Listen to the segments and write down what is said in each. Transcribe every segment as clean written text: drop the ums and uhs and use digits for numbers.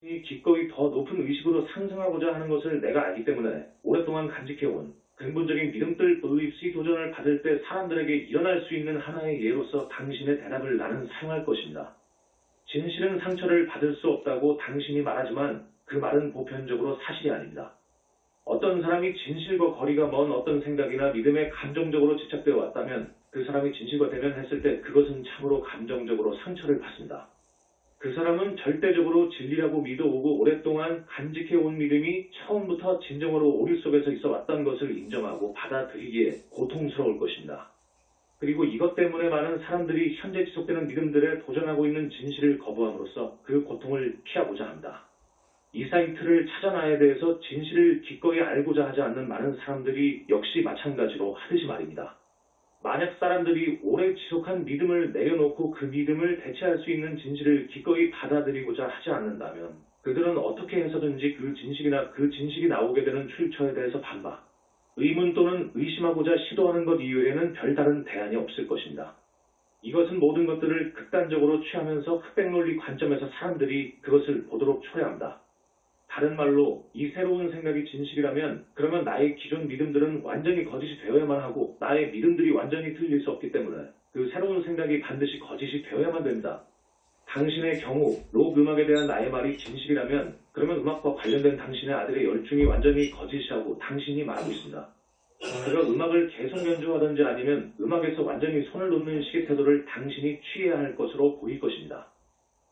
이 기꺼이 더 높은 의식으로 상승하고자 하는 것을 내가 알기 때문에 오랫동안 간직해온 근본적인 믿음들 beliefs이 도전을 받을 때 사람들에게 일어날 수 있는 하나의 예로서 당신의 대답을 나는 사용할 것입니다. 진실은 상처를 받을 수 없다고 당신이 말하지만 그 말은 보편적으로 사실이 아닙니다. 어떤 사람이 진실과 거리가 먼 어떤 생각이나 믿음에 감정적으로 집착되어 왔다면 그 사람이 진실과 대면했을 때 그것은 참으로 감정적으로 상처를 받습니다. 그 사람은 절대적으로 진리라고 믿어오고 오랫동안 간직해온 믿음이 처음부터 진정으로 오류 속에서 있어 왔던 것을 인정하고 받아들이기에 고통스러울 것입니다. 그리고 이것 때문에 많은 사람들이 현재 지속되는 믿음들에 도전하고 있는 진실을 거부함으로써 그 고통을 피하고자 합니다. 이 사이트를 찾아 나에 대해서 진실을 기꺼이 알고자 하지 않는 많은 사람들이 역시 마찬가지로 하듯이 말입니다. 만약 사람들이 오래 지속한 믿음을 내려놓고 그 믿음을 대체할 수 있는 진실을 기꺼이 받아들이고자 하지 않는다면 그들은 어떻게 해서든지 그 진실이나 그 진실이 나오게 되는 출처에 대해서 반박, 의문 또는 의심하고자 시도하는 것 이외에는 별다른 대안이 없을 것입니다. 이것은 모든 것들을 극단적으로 취하면서 흑백논리 관점에서 사람들이 그것을 보도록 초래합니다. 다른 말로 이 새로운 생각이 진실이라면 그러면 나의 기존 믿음들은 완전히 거짓이 되어야만 하고 나의 믿음들이 완전히 틀릴 수 없기 때문에 그 새로운 생각이 반드시 거짓이 되어야만 됩니다. 당신의 경우 록 음악에 대한 나의 말이 진실이라면 그러면 음악과 관련된 당신의 아들의 열중이 완전히 거짓이라고 당신이 말하고 있습니다. 그가 음악을 계속 연주하든지 아니면 음악에서 완전히 손을 놓는 식의 태도를 당신이 취해야 할 것으로 보일 것입니다.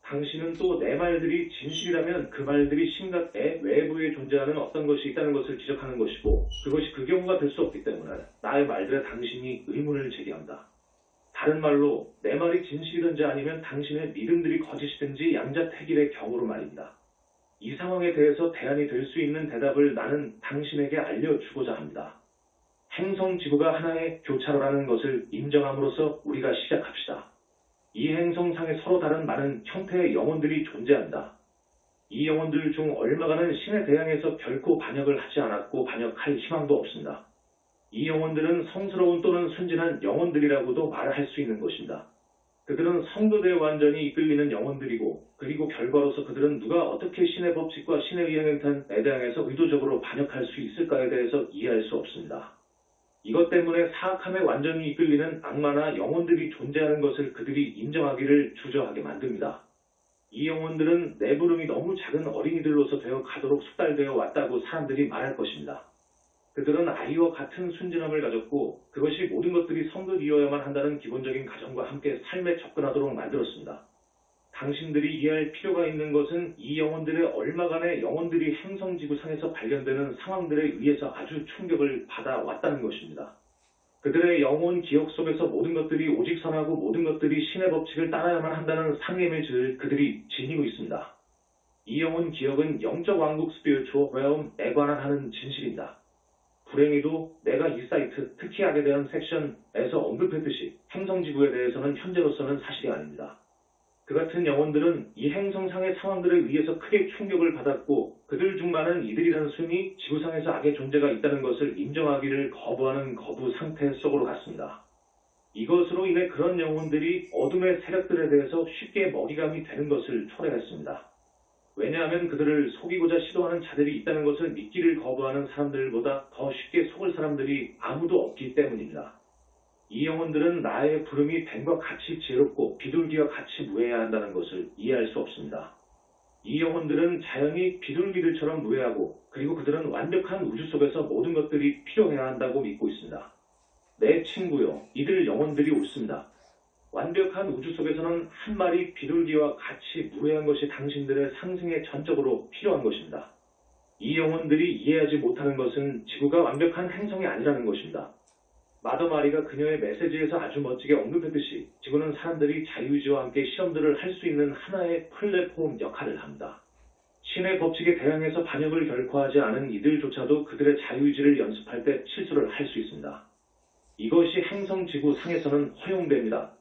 당신은 또 내 말들이 진실이라면 그 말들이 심각해 외부에 존재하는 어떤 것이 있다는 것을 지적하는 것이고 그것이 그 경우가 될 수 없기 때문에 나의 말들에 당신이 의문을 제기한다. 다른 말로 내 말이 진실이든지 아니면 당신의 믿음들이 거짓이든지 양자택일의 경우로 말입니다. 이 상황에 대해서 대안이 될 수 있는 대답을 나는 당신에게 알려주고자 합니다. 행성지구가 하나의 교차로라는 것을 인정함으로써 우리가 시작합시다. 이 행성상에 서로 다른 많은 형태의 영혼들이 존재한다. 이 영혼들 중 얼마가는 신에 대항해서 결코 반역을 하지 않았고 반역할 희망도 없습니다. 이 영혼들은 성스러운 또는 순진한 영혼들이라고도 말할 수 있는 것입니다. 그들은 성도들에 완전히 이끌리는 영혼들이고 그리고 결과로서 그들은 누가 어떻게 신의 법칙과 신의 의행에 대항해서 의도적으로 반역할 수 있을까에 대해서 이해할 수 없습니다. 이것 때문에 사악함에 완전히 이끌리는 악마나 영혼들이 존재하는 것을 그들이 인정하기를 주저하게 만듭니다. 이 영혼들은 내부름이 너무 작은 어린이들로서 되어 가도록 숙달되어 왔다고 사람들이 말할 것입니다. 그들은 아이와 같은 순진함을 가졌고 그것이 모든 것들이 성급이어야만 한다는 기본적인 가정과 함께 삶에 접근하도록 만들었습니다. 당신들이 이해할 필요가 있는 것은 이 영혼들의 얼마간의 영혼들이 행성지구상에서 발견되는 상황들에 의해서 아주 충격을 받아왔다는 것입니다. 그들의 영혼 기억 속에서 모든 것들이 오직 선하고 모든 것들이 신의 법칙을 따라야만 한다는 상임을 그들이 지니고 있습니다. 이 영혼 기억은 영적 왕국 스피리추얼 realm에 관한 하는 진실입니다. 불행히도 내가 이 사이트, 특히 악에 대한 섹션에서 언급했듯이 행성지구에 대해서는 현재로서는 사실이 아닙니다. 그 같은 영혼들은 이 행성상의 상황들에 의해서 크게 충격을 받았고 그들 중 많은 이들이라는 순이 지구상에서 악의 존재가 있다는 것을 인정하기를 거부하는 거부 상태 속으로 갔습니다. 이것으로 인해 그런 영혼들이 어둠의 세력들에 대해서 쉽게 먹이감이 되는 것을 초래했습니다. 왜냐하면 그들을 속이고자 시도하는 자들이 있다는 것을 믿기를 거부하는 사람들보다 더 쉽게 속을 사람들이 아무도 없기 때문입니다. 이 영혼들은 나의 부름이 뱀과 같이 지혜롭고 비둘기와 같이 무해야 한다는 것을 이해할 수 없습니다. 이 영혼들은 자연히 비둘기들처럼 무해하고 그리고 그들은 완벽한 우주 속에서 모든 것들이 필요해야 한다고 믿고 있습니다. 내 친구요, 이들 영혼들이 옳습니다. 완벽한 우주 속에서는 한 마리 비둘기와 같이 무해한 것이 당신들의 상승에 전적으로 필요한 것입니다. 이 영혼들이 이해하지 못하는 것은 지구가 완벽한 행성이 아니라는 것입니다. 마더 마리가 그녀의 메시지에서 아주 멋지게 언급했듯이 지구는 사람들이 자유의지와 함께 실험들을 할 수 있는 하나의 플랫폼 역할을 합니다. 신의 법칙에 대항해서 반역을 결코 하지 않은 이들조차도 그들의 자유의지를 연습할 때 실수를 할 수 있습니다. 이것이 행성지구 상에서는 허용됩니다.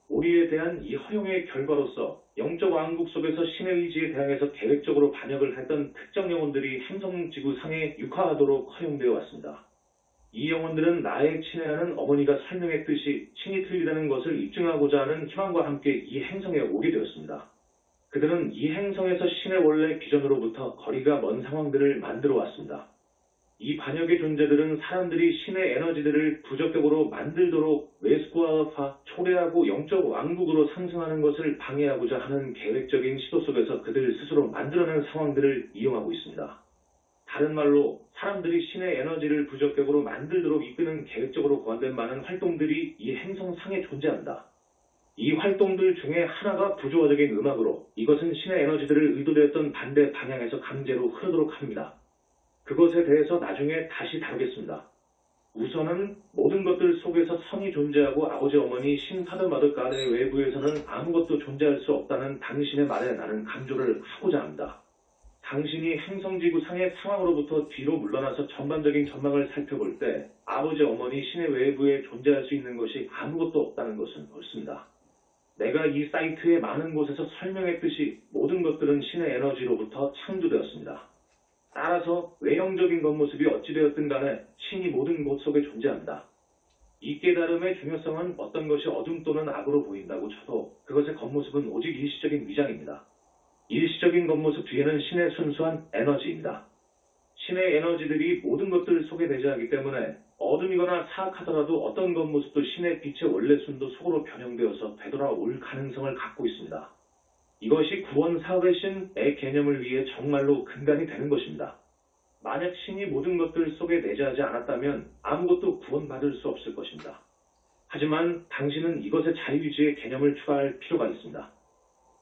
우리에 대한 이 허용의 결과로서 영적 왕국 속에서 신의 의지에 대항해서 계획적으로 반역을 했던 특정 영혼들이 행성지구 상에 육화하도록 허용되어 왔습니다. 이 영혼들은 나의 친애하는 어머니가 설명했듯이 신이 틀리다는 것을 입증하고자 하는 희망과 함께 이 행성에 오게 되었습니다. 그들은 이 행성에서 신의 원래 비전으로부터 거리가 먼 상황들을 만들어 왔습니다. 이 반역의 존재들은 사람들이 신의 에너지들을 부적격으로 만들도록 외부화파, 초래하고 영적 왕국으로 상승하는 것을 방해하고자 하는 계획적인 시도 속에서 그들 스스로 만들어낸 상황들을 이용하고 있습니다. 다른 말로 사람들이 신의 에너지를 부적격으로 만들도록 이끄는 계획적으로 고안된 많은 활동들이 이 행성상에 존재한다. 이 활동들 중에 하나가 부조화적인 음악으로 이것은 신의 에너지들을 의도되었던 반대 방향에서 강제로 흐르도록 합니다. 그것에 대해서 나중에 다시 다루겠습니다. 우선은 모든 것들 속에서 선이 존재하고 아버지 어머니 신파더 마더 가드의 외부에서는 아무것도 존재할 수 없다는 당신의 말에 나는 강조를 하고자 합니다. 당신이 행성지구 상의 상황으로부터 뒤로 물러나서 전반적인 전망을 살펴볼 때 아버지 어머니 신의 외부에 존재할 수 있는 것이 아무것도 없다는 것은 옳습니다. 내가 이 사이트의 많은 곳에서 설명했듯이 모든 것들은 신의 에너지로부터 창조되었습니다. 따라서 외형적인 겉모습이 어찌되었든 간에 신이 모든 곳 속에 존재합니다. 이 깨달음의 중요성은 어떤 것이 어둠 또는 악으로 보인다고 쳐도 그것의 겉모습은 오직 일시적인 위장입니다. 일시적인 겉모습 뒤에는 신의 순수한 에너지입니다. 신의 에너지들이 모든 것들 속에 내재하기 때문에 어둠이거나 사악하더라도 어떤 겉모습도 신의 빛의 원래 순도 속으로 변형되어서 되돌아올 가능성을 갖고 있습니다. 이것이 구원 사업의 신의 개념을 위해 정말로 근간이 되는 것입니다. 만약 신이 모든 것들 속에 내재하지 않았다면 아무것도 구원받을 수 없을 것입니다. 하지만 당신은 이것의 자유의지의 개념을 추가할 필요가 있습니다.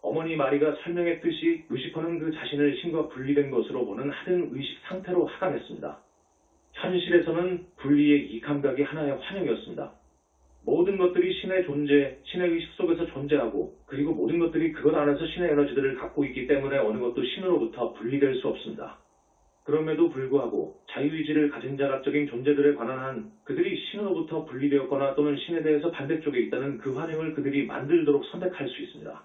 어머니 마리가 설명했듯이 루시퍼는 그 자신을 신과 분리된 것으로 보는 하등 의식 상태로 하강했습니다. 현실에서는 분리의 이 감각이 하나의 환영이었습니다. 모든 것들이 신의 존재, 신의 의식 속에서 존재하고 그리고 모든 것들이 그것 안에서 신의 에너지들을 갖고 있기 때문에 어느 것도 신으로부터 분리될 수 없습니다. 그럼에도 불구하고 자유의지를 가진 자각적인 존재들에 관한 한 그들이 신으로부터 분리되었거나 또는 신에 대해서 반대쪽에 있다는 그 환영을 그들이 만들도록 선택할 수 있습니다.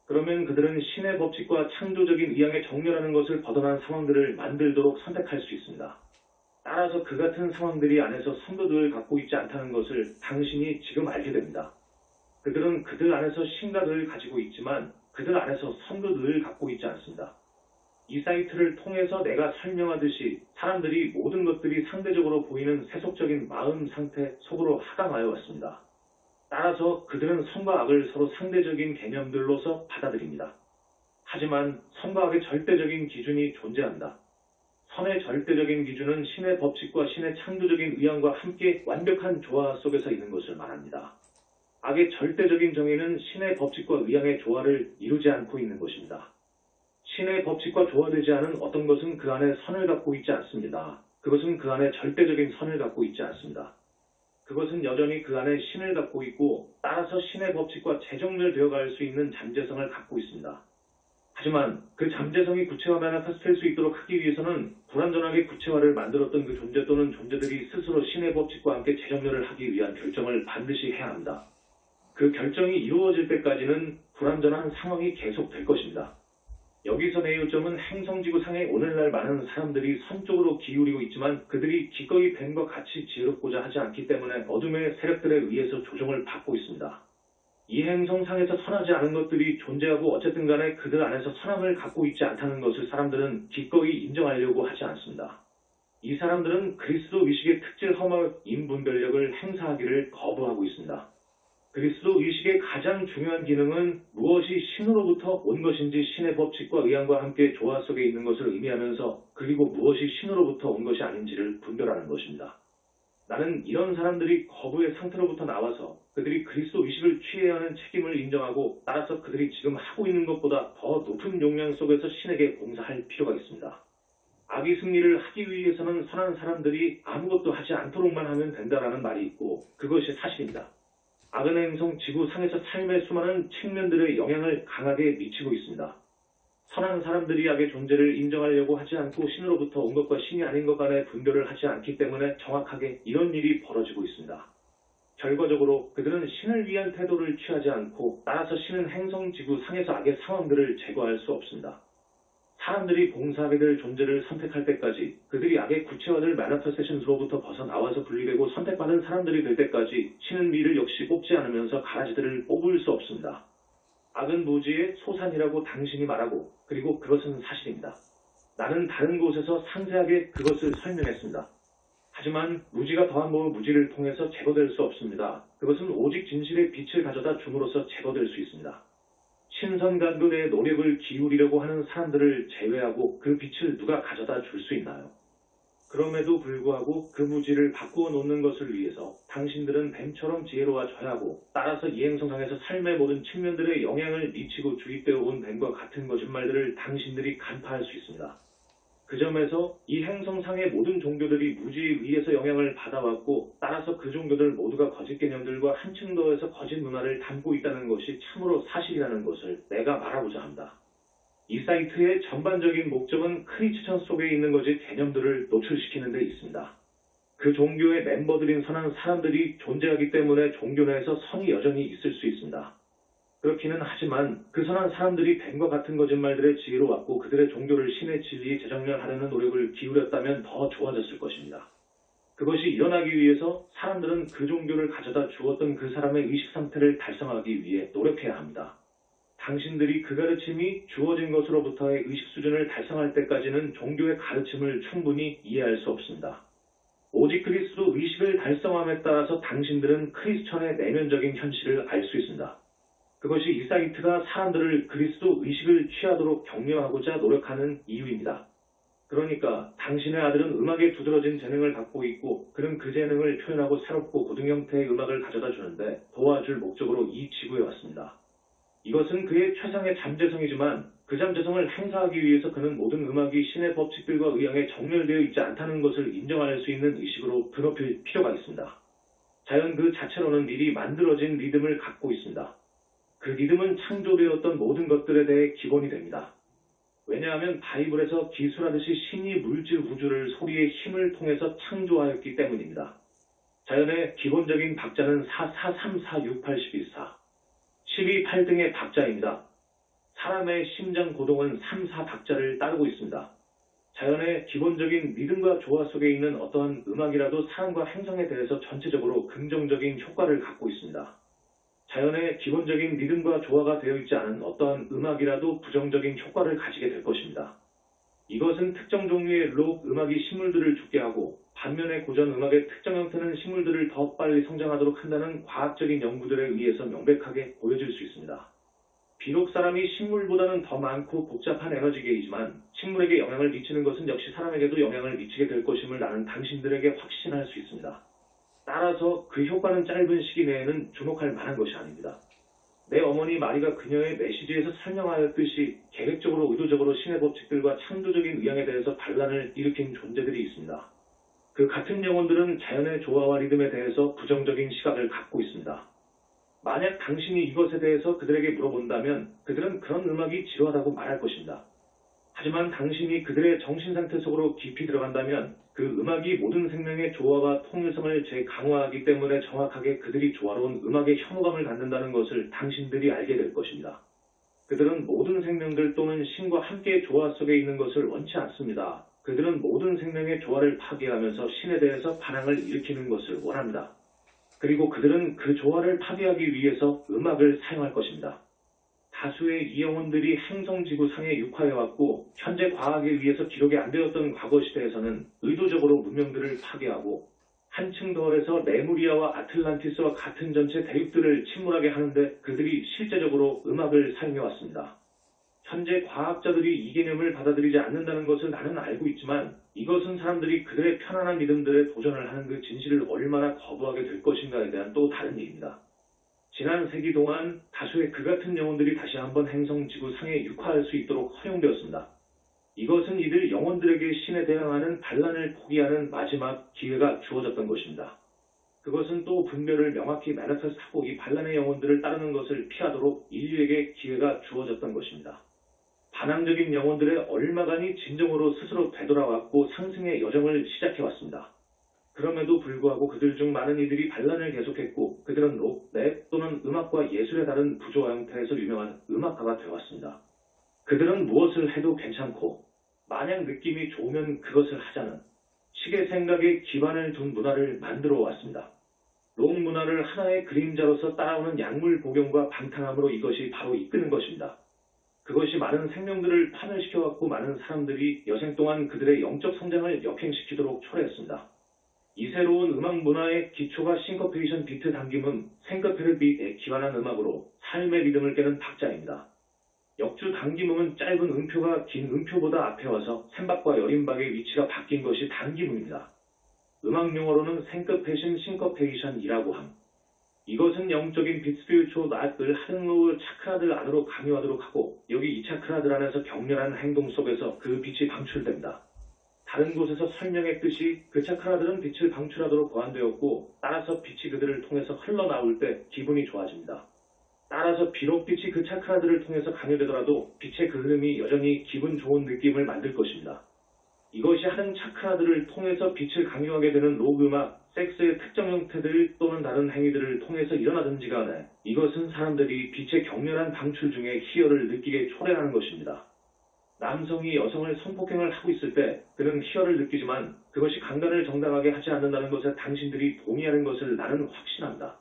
그러면 그들은 신의 법칙과 창조적인 의향에 정렬하는 것을 벗어난 상황들을 만들도록 선택할 수 있습니다. 따라서 그 같은 상황들이 안에서 선도들을 갖고 있지 않다는 것을 당신이 지금 알게 됩니다. 그들은 그들 안에서 신가들을 가지고 있지만 그들 안에서 선도들을 갖고 있지 않습니다. 이 사이트를 통해서 내가 설명하듯이 사람들이 모든 것들이 상대적으로 보이는 세속적인 마음 상태 속으로 하강하여 왔습니다. 따라서 그들은 선과 악을 서로 상대적인 개념들로서 받아들입니다. 하지만 선과 악의 절대적인 기준이 존재한다. 선의 절대적인 기준은 신의 법칙과 신의 창조적인 의향과 함께 완벽한 조화 속에서 있는 것을 말합니다. 악의 절대적인 정의는 신의 법칙과 의향의 조화를 이루지 않고 있는 것입니다. 신의 법칙과 조화되지 않은 어떤 것은 그 안에 선을 갖고 있지 않습니다. 그것은 그 안에 절대적인 선을 갖고 있지 않습니다. 그것은 여전히 그 안에 신을 갖고 있고 따라서 신의 법칙과 재정렬되어 갈 수 있는 잠재성을 갖고 있습니다. 하지만 그 잠재성이 구체화 매니페스트될 수 있도록 하기 위해서는 불완전하게 구체화를 만들었던 그 존재 또는 존재들이 스스로 신의 법칙과 함께 재정렬을 하기 위한 결정을 반드시 해야 합니다. 그 결정이 이루어질 때까지는 불완전한 상황이 계속될 것입니다. 여기서 내 요점은 행성지구 상에 오늘날 많은 사람들이 선 쪽으로 기울이고 있지만 그들이 기꺼이 뱀과 같이 지혜롭고자 하지 않기 때문에 어둠의 세력들에 의해서 조종을 받고 있습니다. 이 행성상에서 선하지 않은 것들이 존재하고 어쨌든 간에 그들 안에서 선함을 갖고 있지 않다는 것을 사람들은 기꺼이 인정하려고 하지 않습니다. 이 사람들은 그리스도 의식의 특질 험한 인분별력을 행사하기를 거부하고 있습니다. 그리스도 의식의 가장 중요한 기능은 무엇이 신으로부터 온 것인지 신의 법칙과 의향과 함께 조화 속에 있는 것을 의미하면서 그리고 무엇이 신으로부터 온 것이 아닌지를 분별하는 것입니다. 나는 이런 사람들이 거부의 상태로부터 나와서 그들이 그리스도 의식을 취해야 하는 책임을 인정하고 따라서 그들이 지금 하고 있는 것보다 더 높은 용량 속에서 신에게 봉사할 필요가 있습니다. 악의 승리를 하기 위해서는 선한 사람들이 아무것도 하지 않도록만 하면 된다라는 말이 있고 그것이 사실입니다. 악은 행성 지구상에서 삶의 수많은 측면들의 영향을 강하게 미치고 있습니다. 선한 사람들이 악의 존재를 인정하려고 하지 않고 신으로부터 온 것과 신이 아닌 것 간의 분별을 하지 않기 때문에 정확하게 이런 일이 벌어지고 있습니다. 결과적으로 그들은 신을 위한 태도를 취하지 않고 따라서 신은 행성 지구상에서 악의 상황들을 제거할 수 없습니다. 사람들이 봉사하게 될 존재를 선택할 때까지 그들이 악의 구체화될 매니페스테이션으로부터 벗어나와서 분리되고 선택받은 사람들이 될 때까지 신은 미를 역시 뽑지 않으면서 가라지들을 뽑을 수 없습니다. 악은 무지의 소산이라고 당신이 말하고 그리고 그것은 사실입니다. 나는 다른 곳에서 상세하게 그것을 설명했습니다. 하지만 무지가 더한 무지를 통해서 제거될 수 없습니다. 그것은 오직 진실의 빛을 가져다 줌으로써 제거될 수 있습니다. 신선간근의 노력을 기울이려고 하는 사람들을 제외하고 그 빛을 누가 가져다 줄 수 있나요? 그럼에도 불구하고 그 무지를 바꾸어 놓는 것을 위해서 당신들은 뱀처럼 지혜로워져야 하고 따라서 이 행성상에서 삶의 모든 측면들에 영향을 미치고 주입되어 온 뱀과 같은 거짓말들을 당신들이 간파할 수 있습니다. 그 점에서 이 행성상의 모든 종교들이 무지에 의해서 영향을 받아왔고 따라서 그 종교들 모두가 거짓 개념들과 한층 더해서 거짓 문화를 담고 있다는 것이 참으로 사실이라는 것을 내가 말하고자 한다. 이 사이트의 전반적인 목적은 크리스천 속에 있는 거짓 개념들을 노출시키는 데 있습니다. 그 종교의 멤버들인 선한 사람들이 존재하기 때문에 종교 내에서 선이 여전히 있을 수 있습니다. 그렇기는 하지만 그 선한 사람들이 뱀과 같은 거짓말들에 지혜로 왔고 그들의 종교를 신의 진리에 재정렬하려는 노력을 기울였다면 더 좋아졌을 것입니다. 그것이 일어나기 위해서 사람들은 그 종교를 가져다 주었던 그 사람의 의식 상태를 달성하기 위해 노력해야 합니다. 당신들이 그 가르침이 주어진 것으로부터의 의식 수준을 달성할 때까지는 종교의 가르침을 충분히 이해할 수 없습니다. 오직 그리스도 의식을 달성함에 따라서 당신들은 크리스천의 내면적인 현실을 알 수 있습니다. 그것이 이 사이트가 사람들을 그리스도 의식을 취하도록 격려하고자 노력하는 이유입니다. 그러니까 당신의 아들은 음악에 두드러진 재능을 갖고 있고 그는 그 재능을 표현하고 새롭고 고등 형태의 음악을 가져다 주는데 도와줄 목적으로 이 지구에 왔습니다. 이것은 그의 최상의 잠재성이지만 그 잠재성을 행사하기 위해서 그는 모든 음악이 신의 법칙들과 의형에 정렬되어 있지 않다는 것을 인정할 수 있는 의식으로 드높일 필요가 있습니다. 자연 그 자체로는 미리 만들어진 리듬을 갖고 있습니다. 그 리듬은 창조되었던 모든 것들에 대해 기본이 됩니다. 왜냐하면 바이블에서 기술하듯이 신이 물질 우주를 소리의 힘을 통해서 창조하였기 때문입니다. 자연의 기본적인 박자는 4, 4, 3, 4, 6, 8, 12, 4. 12, 8등의 박자입니다. 사람의 심장 고동은 3, 4 박자를 따르고 있습니다. 자연의 기본적인 리듬과 조화 속에 있는 어떠한 음악이라도 사람과 행성에 대해서 전체적으로 긍정적인 효과를 갖고 있습니다. 자연의 기본적인 리듬과 조화가 되어 있지 않은 어떠한 음악이라도 부정적인 효과를 가지게 될 것입니다. 이것은 특정 종류의 록 음악이 식물들을 죽게 하고 반면에 고전 음악의 특정 형태는 식물들을 더 빨리 성장하도록 한다는 과학적인 연구들에 의해서 명백하게 보여질 수 있습니다. 비록 사람이 식물보다는 더 많고 복잡한 에너지계이지만 식물에게 영향을 미치는 것은 역시 사람에게도 영향을 미치게 될 것임을 나는 당신들에게 확신할 수 있습니다. 따라서 그 효과는 짧은 시기 내에는 주목할 만한 것이 아닙니다. 내 어머니 마리가 그녀의 메시지에서 설명하였듯이 계획적으로 의도적으로 신의 법칙들과 창조적인 의향에 대해서 반란을 일으킨 존재들이 있습니다. 그 같은 영혼들은 자연의 조화와 리듬에 대해서 부정적인 시각을 갖고 있습니다. 만약 당신이 이것에 대해서 그들에게 물어본다면 그들은 그런 음악이 지루하다고 말할 것입니다. 하지만 당신이 그들의 정신상태 속으로 깊이 들어간다면 그 음악이 모든 생명의 조화와 통일성을 재강화하기 때문에 정확하게 그들이 조화로운 음악의 혐오감을 갖는다는 것을 당신들이 알게 될 것입니다. 그들은 모든 생명들 또는 신과 함께 조화 속에 있는 것을 원치 않습니다. 그들은 모든 생명의 조화를 파괴하면서 신에 대해서 반항을 일으키는 것을 원합니다. 그리고 그들은 그 조화를 파괴하기 위해서 음악을 사용할 것입니다. 다수의 이 영혼들이 행성지구상에 육화해왔고 현재 과학에 의해서 기록이 안 되었던 과거 시대에서는 의도적으로 문명들을 파괴하고 한층 더 해서 레무리아와 아틀란티스와 같은 전체 대륙들을 침몰하게 하는데 그들이 실제적으로 음악을 사용해왔습니다. 현재 과학자들이 이 개념을 받아들이지 않는다는 것을 나는 알고 있지만 이것은 사람들이 그들의 편안한 믿음들에 도전을 하는 그 진실을 얼마나 거부하게 될 것인가에 대한 또 다른 얘기입니다. 지난 세기 동안 다수의 그 같은 영혼들이 다시 한번 행성지구 상에 육화할 수 있도록 허용되었습니다. 이것은 이들 영혼들에게 신에 대항하는 반란을 포기하는 마지막 기회가 주어졌던 것입니다. 그것은 또 분별을 명확히 매니페스트하고 이 반란의 영혼들을 따르는 것을 피하도록 인류에게 기회가 주어졌던 것입니다. 반항적인 영혼들의 얼마간이 진정으로 스스로 되돌아왔고 상승의 여정을 시작해왔습니다. 그럼에도 불구하고 그들 중 많은 이들이 반란을 계속했고 그들은 록, 랩 또는 음악과 예술의 다른 부조화 형태에서 유명한 음악가가 되어왔습니다. 그들은 무엇을 해도 괜찮고 만약 느낌이 좋으면 그것을 하자는 식의 생각에 기반을 둔 문화를 만들어 왔습니다. 록 문화를 하나의 그림자로서 따라오는 약물 복용과 방탕함으로 이것이 바로 이끄는 것입니다. 그것이 많은 생명들을 파멸시켜왔고 많은 사람들이 여생 동안 그들의 영적 성장을 역행시키도록 초래했습니다. 이 새로운 음악 문화의 기초가 싱커페이션 비트 당김음, 생커페르 비트에 기반한 음악으로 삶의 리듬을 깨는 박자입니다. 역주 당김음은 짧은 음표가 긴 음표보다 앞에 와서 샘박과 여린박의 위치가 바뀐 것이 당김음입니다. 음악 용어로는 생커페이션, 싱커페이션이라고 함. 이것은 영적인 비스피리추얼 낫을 하등로우 차크라들 안으로 강요하도록 하고 여기 이 차크라들 안에서 격렬한 행동 속에서 그 빛이 방출됩니다. 다른 곳에서 설명했듯이 그 차크라들은 빛을 방출하도록 고안되었고 따라서 빛이 그들을 통해서 흘러나올 때 기분이 좋아집니다. 따라서 비록 빛이 그 차크라들을 통해서 강요되더라도 빛의 그 흐름이 여전히 기분 좋은 느낌을 만들 것입니다. 이것이 하등 차크라들을 통해서 빛을 강요하게 되는 록 음악, 섹스의 특정 형태들 또는 다른 행위들을 통해서 일어나든지 간에 이것은 사람들이 빛의 격렬한 방출 중에 희열을 느끼게 초래하는 것입니다. 남성이 여성을 성폭행을 하고 있을 때 그는 희열을 느끼지만 그것이 강간을 정당하게 하지 않는다는 것에 당신들이 동의하는 것을 나는 확신한다.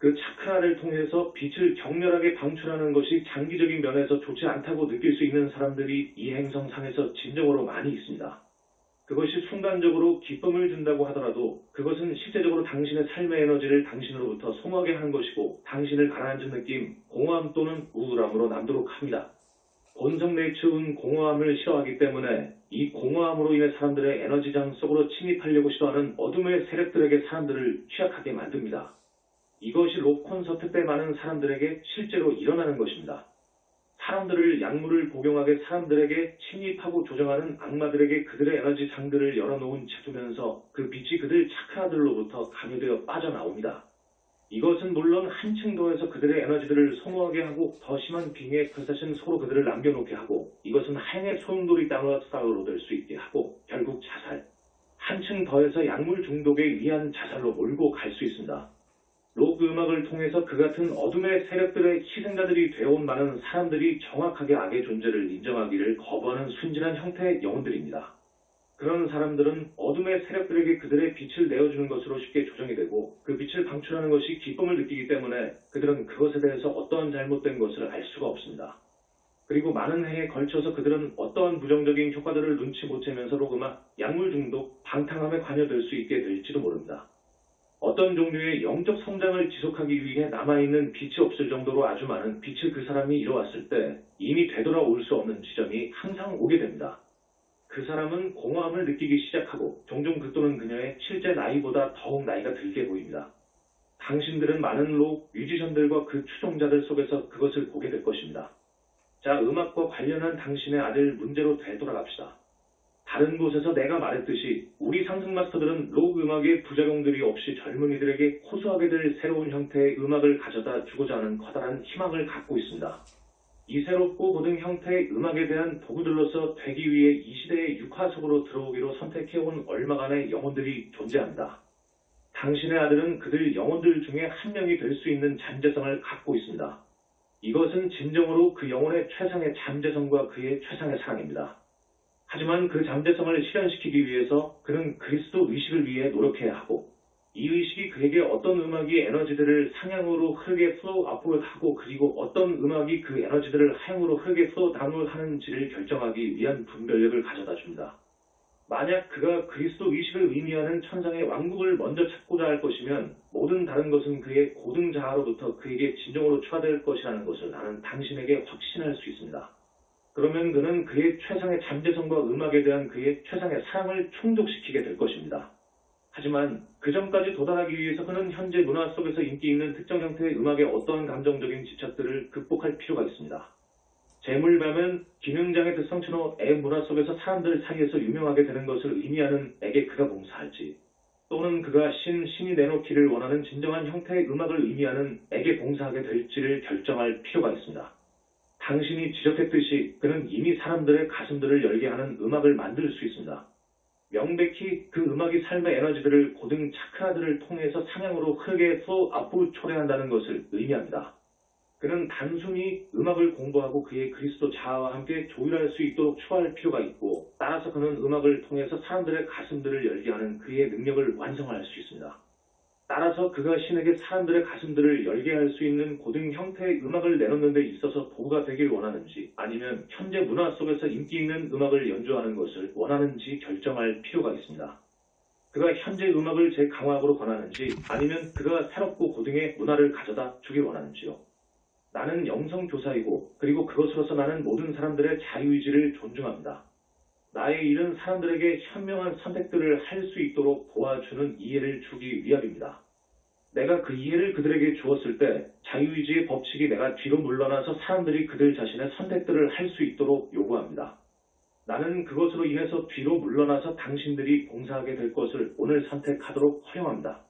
그 차크라를 통해서 빛을 격렬하게 방출하는 것이 장기적인 면에서 좋지 않다고 느낄 수 있는 사람들이 이 행성상에서 진정으로 많이 있습니다. 그것이 순간적으로 기쁨을 준다고 하더라도 그것은 실제적으로 당신의 삶의 에너지를 당신으로부터 소모하게 하는 것이고 당신을 가라앉은 느낌, 공허함 또는 우울함으로 남도록 합니다. 본성 내추운 공허함을 싫어하기 때문에 이 공허함으로 인해 사람들의 에너지장 속으로 침입하려고 시도하는 어둠의 세력들에게 사람들을 취약하게 만듭니다. 이것이 록 콘서트 때 많은 사람들에게 실제로 일어나는 것입니다. 사람들을 약물을 복용하게 사람들에게 침입하고 조정하는 악마들에게 그들의 에너지 장들을 열어놓은 채 두면서 그 빛이 그들 차크라들로부터 강요되어 빠져나옵니다. 이것은 물론 한층 더해서 그들의 에너지들을 소모하게 하고 더 심한 빙의 프사신 서로 그들을 남겨놓게 하고 이것은 하행의 소용돌이 다운로드로 될 수 있게 하고 결국 자살, 한층 더해서 약물 중독에 의한 자살로 몰고 갈 수 있습니다. 록 음악을 통해서 그 같은 어둠의 세력들의 희생자들이 되어온 많은 사람들이 정확하게 악의 존재를 인정하기를 거부하는 순진한 형태의 영혼들입니다. 그런 사람들은 어둠의 세력들에게 그들의 빛을 내어주는 것으로 쉽게 조정이 되고 그 빛을 방출하는 것이 기쁨을 느끼기 때문에 그들은 그것에 대해서 어떠한 잘못된 것을 알 수가 없습니다. 그리고 많은 해에 걸쳐서 그들은 어떠한 부정적인 효과들을 눈치 못 채면서 록 음악, 약물 중독, 방탕함에 관여될 수 있게 될지도 모릅니다. 어떤 종류의 영적 성장을 지속하기 위해 남아있는 빛이 없을 정도로 아주 많은 빛을 그 사람이 이뤄왔을 때 이미 되돌아올 수 없는 지점이 항상 오게 됩니다. 그 사람은 공허함을 느끼기 시작하고 종종 그 또는 그녀의 실제 나이보다 더욱 나이가 들게 보입니다. 당신들은 많은 록 뮤지션들과 그 추종자들 속에서 그것을 보게 될 것입니다. 자, 음악과 관련한 당신의 아들 문제로 되돌아갑시다. 다른 곳에서 내가 말했듯이 우리 상승 마스터들은 록 음악의 부작용들이 없이 젊은이들에게 호소하게 될 새로운 형태의 음악을 가져다 주고자 하는 커다란 희망을 갖고 있습니다. 이 새롭고 고등 형태의 음악에 대한 도구들로서 되기 위해 이 시대의 육화 속으로 들어오기로 선택해온 얼마간의 영혼들이 존재합니다. 당신의 아들은 그들 영혼들 중에 한 명이 될 수 있는 잠재성을 갖고 있습니다. 이것은 진정으로 그 영혼의 최상의 잠재성과 그의 최상의 사랑입니다. 하지만 그 잠재성을 실현시키기 위해서 그는 그리스도 의식을 위해 노력해야 하고 이 의식이 그에게 어떤 음악이 에너지들을 상향으로 흐르게 플로우 업로드 하고 그리고 어떤 음악이 그 에너지들을 하향으로 흐르게 플로우 다운로드 하는지를 결정하기 위한 분별력을 가져다 줍니다. 만약 그가 그리스도 의식을 의미하는 천상의 왕국을 먼저 찾고자 할 것이면 모든 다른 것은 그의 고등 자아로부터 그에게 진정으로 추가될 것이라는 것을 나는 당신에게 확신할 수 있습니다. 그러면 그는 그의 최상의 잠재성과 음악에 대한 그의 최상의 사랑을 충족시키게 될 것입니다. 하지만 그 전까지 도달하기 위해서 그는 현재 문화 속에서 인기 있는 특정 형태의 음악의 어떠한 감정적인 집착들을 극복할 필요가 있습니다. 재물가면 기능장애 특성처럼 애 문화 속에서 사람들 사이에서 유명하게 되는 것을 의미하는 에게 그가 봉사할지 또는 그가 신이 내놓기를 원하는 진정한 형태의 음악을 의미하는 에게 봉사하게 될지를 결정할 필요가 있습니다. 당신이 지적했듯이 그는 이미 사람들의 가슴들을 열게 하는 음악을 만들 수 있습니다. 명백히 그 음악이 삶의 에너지들을 고등 차크라들을 통해서 상향으로 흐르게 앞으로 초래한다는 것을 의미합니다. 그는 단순히 음악을 공부하고 그의 그리스도 자아와 함께 조율할 수 있도록 추구할 필요가 있고 따라서 그는 음악을 통해서 사람들의 가슴들을 열게 하는 그의 능력을 완성할 수 있습니다. 따라서 그가 신에게 사람들의 가슴들을 열게 할 수 있는 고등 형태의 음악을 내놓는 데 있어서 도구가 되길 원하는지 아니면 현재 문화 속에서 인기 있는 음악을 연주하는 것을 원하는지 결정할 필요가 있습니다. 그가 현재 음악을 재강화하기로 권하는지 아니면 그가 새롭고 고등의 문화를 가져다 주길 원하는지요. 나는 영성교사이고 그리고 그것으로서 나는 모든 사람들의 자유의지를 존중합니다. 나의 일은 사람들에게 현명한 선택들을 할 수 있도록 도와주는 이해를 주기 위함입니다. 내가 그 이해를 그들에게 주었을 때 자유의지의 법칙이 내가 뒤로 물러나서 사람들이 그들 자신의 선택들을 할 수 있도록 요구합니다. 나는 그것으로 인해서 뒤로 물러나서 당신들이 봉사하게 될 것을 오늘 선택하도록 허용합니다.